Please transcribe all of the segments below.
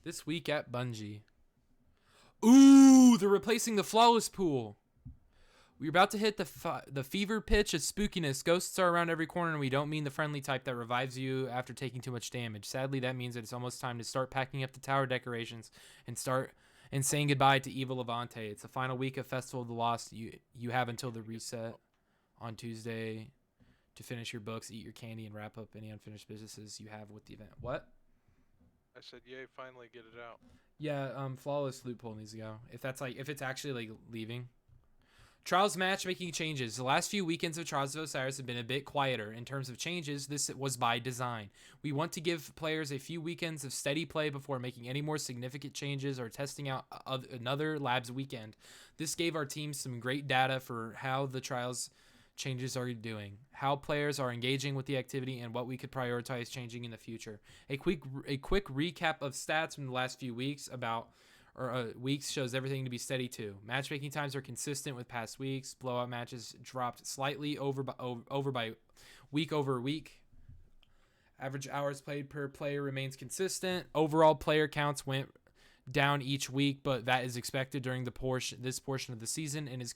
This week at Bungie. Ooh, they're replacing the flawless pool. We're about to hit the fever pitch of spookiness. Ghosts are around every corner, and we don't mean the friendly type that revives you after taking too much damage. Sadly, that means that it's almost time to start packing up the tower decorations and saying goodbye to Evil Levante. It's the final week of Festival of the Lost. You have until the reset on Tuesday to finish your books, eat your candy, and wrap up any unfinished businesses you have with the event. What? I said, yay, finally get it out. Yeah, flawless loophole needs to go. If it's actually like leaving. Trials matchmaking changes. The last few weekends of Trials of Osiris have been a bit quieter. In terms of changes, this was by design. We want to give players a few weekends of steady play before making any more significant changes or testing out another labs weekend. This gave our team some great data for how the Trials changes are doing, how players are engaging with the activity, and what we could prioritize changing in the future. A quick recap of stats from the last few weeks weeks shows everything to be steady too. Matchmaking times are consistent with past weeks. Blowout matches dropped slightly over by week over week. Average hours played per player remains consistent. Overall player counts went down each week, but that is expected during this portion of the season and is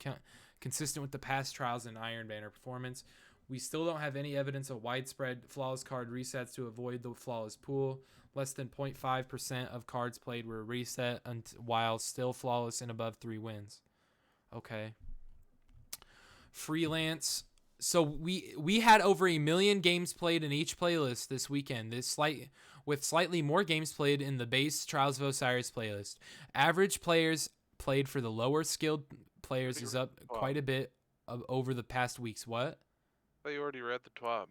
consistent with the past Trials and Iron Banner performance. We still don't have any evidence of widespread flawless card resets to avoid the flawless pool. Less than 0.5% of cards played were reset while still flawless and above 3 wins. Okay. Freelance. So we had over 1 million games played in each playlist this weekend. With slightly more games played in the base Trials of Osiris playlist. Average players played for the lower skilled players is up quite a bit over the past weeks. What? I thought you already read the TWAB.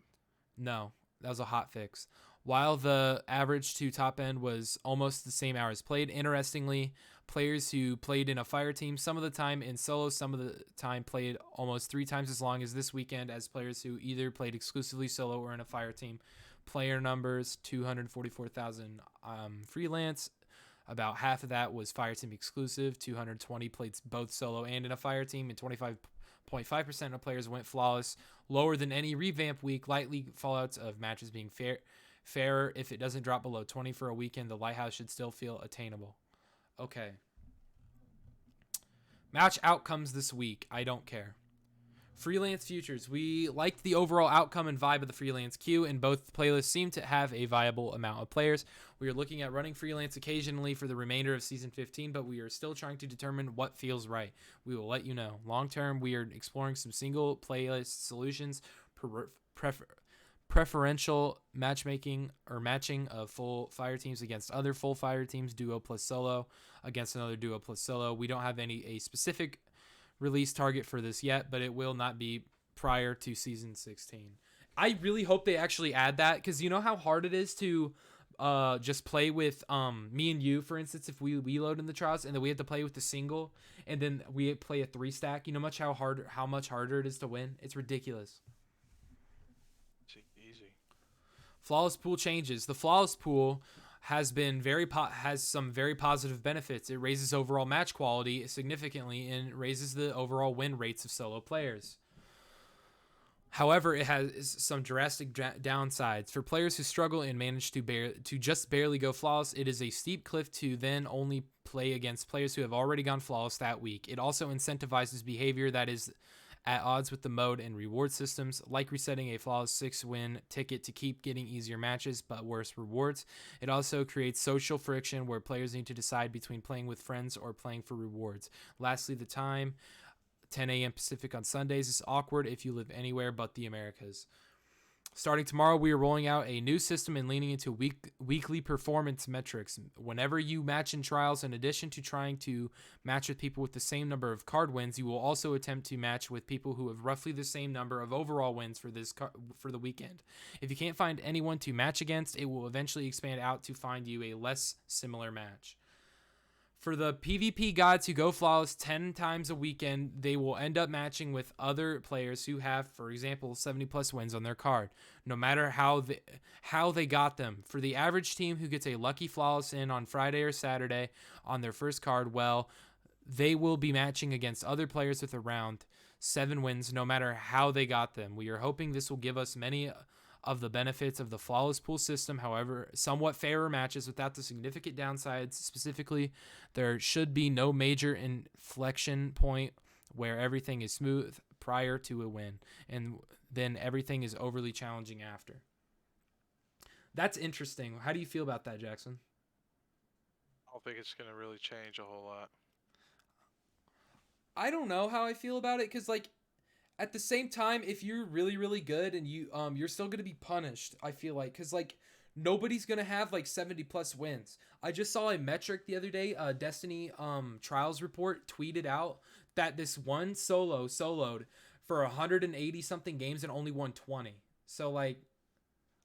No, that was a hot fix. While the average to top end was almost the same hours played, interestingly, players who played in a fire team some of the time in solo, some of the time played almost 3 times as long as this weekend as players who either played exclusively solo or in a fire team. Player numbers, 244,000 freelance. About half of that was fire team exclusive. 220 played both solo and in a fire team, and 25.5% of players went flawless, lower than any revamp week. Lightly fallouts of matches being fairer. If it doesn't drop below 20 for a weekend, the lighthouse should still feel attainable. Okay. Match outcomes this week. I don't care. Freelance futures. We liked the overall outcome and vibe of the freelance queue, and both playlists seem to have a viable amount of players. We are looking at running freelance occasionally for the remainder of Season 15, but we are still trying to determine what feels right. We will let you know. Long term, we are exploring some single playlist solutions, preferential matchmaking or matching of full fire teams against other full fire teams, duo plus solo against another duo plus solo. We don't have a specific release target for this yet, but it will not be prior to Season 16. I really hope they actually add that, because you know how hard it is to just play with me and you, for instance, if we load in the trials and then we have to play with the single and then we play a 3-stack. You know how much harder it is to win? It's ridiculous. Easy. Flawless pool changes. The flawless pool has some very positive benefits. It raises overall match quality significantly and raises the overall win rates of solo players. However, it has some drastic downsides. For players who struggle and manage to just barely go flawless, it is a steep cliff to then only play against players who have already gone flawless that week. It also incentivizes behavior that is at odds with the mode and reward systems, like resetting a flawless 6-win ticket to keep getting easier matches but worse rewards. It also creates social friction where players need to decide between playing with friends or playing for rewards. Lastly, the time, 10 a.m. Pacific on Sundays, is awkward if you live anywhere but the Americas. Starting tomorrow, we are rolling out a new system and leaning into weekly performance metrics. Whenever you match in trials, in addition to trying to match with people with the same number of card wins, you will also attempt to match with people who have roughly the same number of overall wins for the weekend. If you can't find anyone to match against, it will eventually expand out to find you a less similar match. For the PvP gods who go flawless 10 times a weekend, they will end up matching with other players who have, for example, 70 plus wins on their card, no matter how they got them. For the average team who gets a lucky flawless in on Friday or Saturday on their first card, well, they will be matching against other players with around 7 wins, no matter how they got them. We are hoping this will give us many of the benefits of the flawless pool system. However, somewhat fairer matches without the significant downsides. Specifically, there should be no major inflection point where everything is smooth prior to a win, and then everything is overly challenging after. That's interesting. How do you feel about that, Jackson? I don't think it's going to really change a whole lot. I don't know how I feel about it, because like at the same time, if you're really, really good and you're still gonna be punished, I feel like, because like nobody's gonna have like 70 plus wins. I just saw a metric the other day. Destiny Trials report tweeted out that this one soloed for 180 something games and only won 20. So like,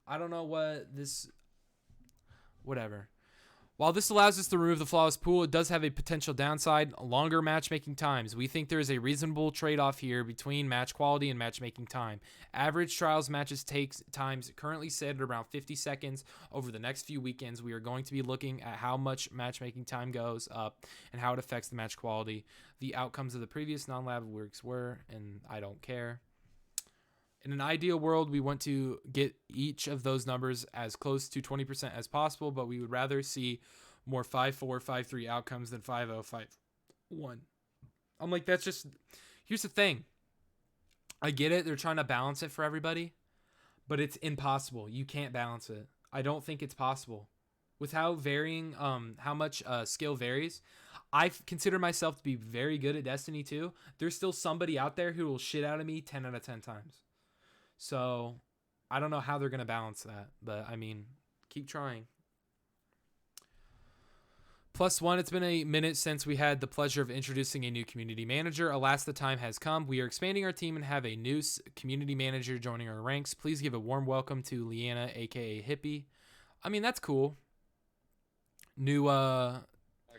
I don't know what this. Whatever. While this allows us to remove the flawless pool, it does have a potential downside: longer matchmaking times. We think there is a reasonable trade-off here between match quality and matchmaking time. Average trials matches takes times currently set at around 50 seconds. Over the next few weekends, we are going to be looking at how much matchmaking time goes up and how it affects the match quality. The outcomes of the previous non-lab works were, and I don't care. In an ideal world, we want to get each of those numbers as close to 20% as possible, but we would rather see more 5-4, 5-3 outcomes than 5-0, 5-1. I'm like, that's just... Here's the thing. I get it. They're trying to balance it for everybody, but it's impossible. You can't balance it. I don't think it's possible. With how varying, how much skill varies, I consider myself to be very good at Destiny 2. There's still somebody out there who will shit out of me 10 out of 10 times. So, I don't know how they're going to balance that, but I mean, keep trying. +1, it's been a minute since we had the pleasure of introducing a new community manager. Alas, the time has come. We are expanding our team and have a new community manager joining our ranks. Please give a warm welcome to Leanna, aka Hippie. I mean, that's cool. New Not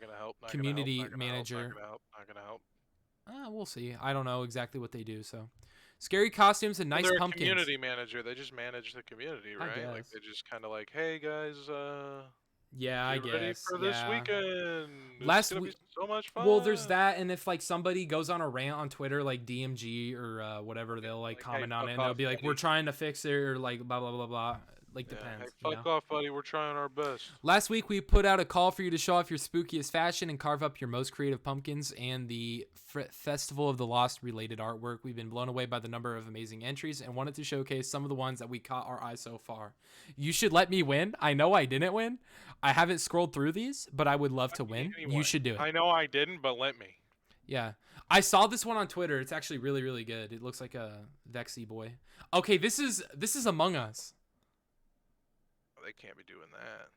gonna help. Not community gonna help, manager. Not gonna help. We'll see. I don't know exactly what they do, so... Scary costumes and nice they're pumpkins. A community manager. They just manage the community, right? Like they just kind of like, hey guys, yeah, I guess. Ready for this weekend. Last week, be so much fun. Well, there's that, and if like somebody goes on a rant on Twitter, like DMG or whatever, they'll like comment on it, and they'll be like, "We're trying to fix it," or like blah blah blah blah. Like depends. Hey, fuck off, buddy. We're trying our best. Last week we put out a call for you to show off your spookiest fashion and carve up your most creative pumpkins and the Festival of the Lost related artwork. We've been blown away by the number of amazing entries and wanted to showcase some of the ones that we caught our eye so far. You should let me win. I know I didn't win. I haven't scrolled through these, but I would love to win. Anyway, you should do it. I know I didn't, but let me. Yeah. I saw this one on Twitter. It's actually really, really good. It looks like a Vexy boy. Okay, this is Among Us. They can't be doing that.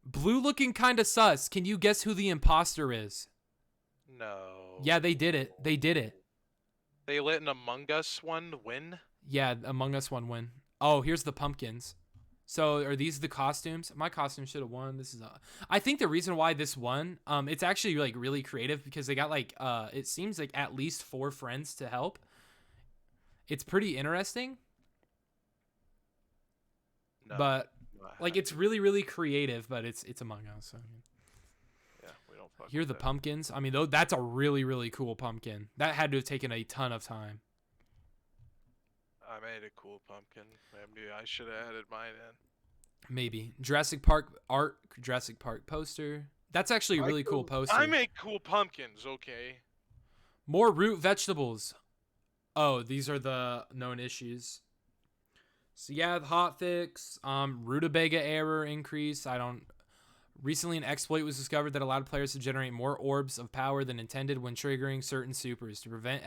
Blue looking kind of sus. Can you guess who the imposter is? No. Yeah, they did it. They did it. They let an Among Us one win? Yeah, Among Us one win. Oh, here's the pumpkins. So are these the costumes? My costume should have won. I think the reason why this won, it's actually like really creative because they got like, it seems like at least 4 friends to help. It's pretty interesting. No. But like it's really, really creative, but it's Among Us. So. Yeah, we don't fuck Here are the pumpkins. I mean, that's a really, really cool pumpkin. That had to have taken a ton of time. I made a cool pumpkin. Maybe I should have added mine in. Maybe. Jurassic Park art, Jurassic Park poster. That's actually a really cool poster. I make cool pumpkins, okay. More root vegetables. Oh, these are the known issues. So yeah, the hotfix, rutabaga error increase. Recently an exploit was discovered that allowed players to generate more orbs of power than intended when triggering certain supers. To prevent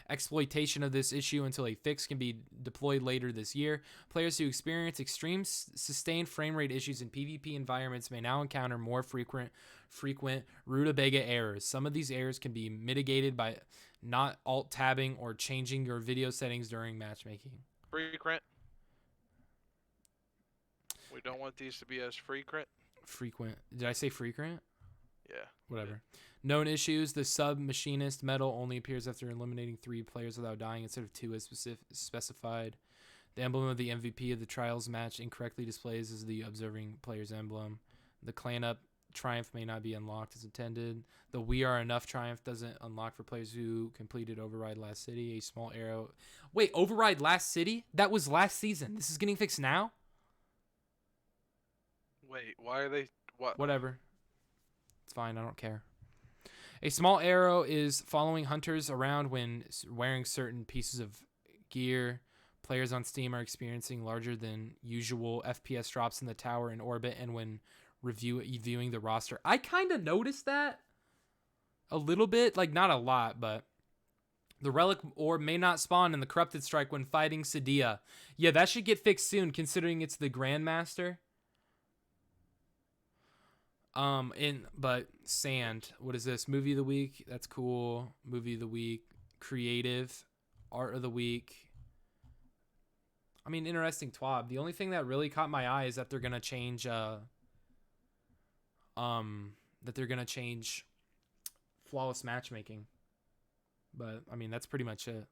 exploitation of this issue until a fix can be deployed later this year, players who experience extreme sustained frame rate issues in PvP environments may now encounter more frequent rutabaga errors. Some of these errors can be mitigated by not alt-tabbing or changing your video settings during matchmaking. Frequent. We don't want these to be as frequent. Frequent. Did I say frequent? Yeah. Whatever. Known issues. The sub-machinist medal only appears after eliminating 3 players without dying instead of 2 as specified. The emblem of the MVP of the trials match incorrectly displays as the observing player's emblem. The clan up triumph may not be unlocked as intended. The We Are Enough triumph doesn't unlock for players who completed Override Last City. A small arrow. Wait, Override Last City? That was last season. This is getting fixed now? Wait, why are they? What? Whatever. It's fine. I don't care. A small arrow is following hunters around when wearing certain pieces of gear. Players on Steam are experiencing larger than usual FPS drops in the tower in orbit and when reviewing the roster. I kind of noticed that a little bit, like not a lot, but the relic orb may not spawn in the corrupted strike when fighting Sadia. Yeah, that should get fixed soon considering it's the Grandmaster. But Sand, what is this? Movie of the week? That's cool. Movie of the week. Creative. Art of the week. I mean, interesting twab. The only thing that really caught my eye is that they're gonna change flawless matchmaking. But I mean, that's pretty much it.